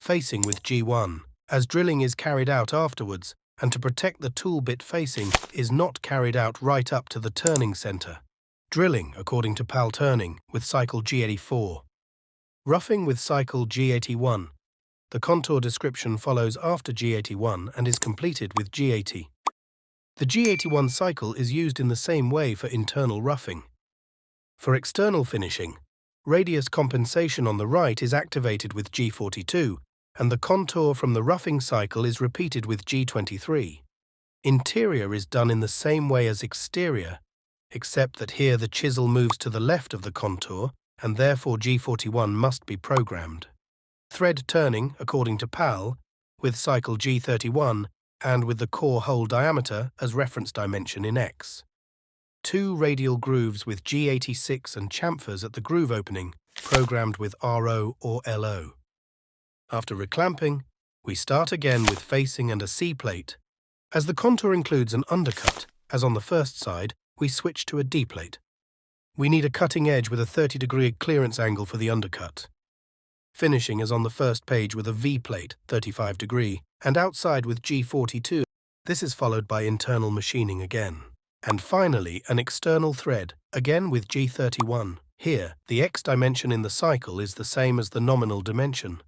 facing with G1, as drilling is carried out afterwards, and to protect the tool bit facing is not carried out right up to the turning center. Drilling according to PAL turning with cycle G84. Roughing with cycle G81. The contour description follows after G81 and is completed with G80. The G81 cycle is used in the same way for internal roughing. For external finishing, radius compensation on the right is activated with G42, and the contour from the roughing cycle is repeated with G23. Interior is done in the same way as exterior, except that here the chisel moves to the left of the contour, and therefore G41 must be programmed. Thread turning according to PAL, with cycle G31, and with the core hole diameter as reference dimension in X. 2 radial grooves with G86 and chamfers at the groove opening, programmed with RO or LO. After reclamping, we start again with facing and a C-plate. As the contour includes an undercut, as on the first side, we switch to a D-plate. We need a cutting edge with a 30-degree clearance angle for the undercut. Finishing as on the first page with a V-plate, 35 degree, and outside with G42. This is followed by internal machining again. And finally, an external thread, again with G31. Here, the X dimension in the cycle is the same as the nominal dimension.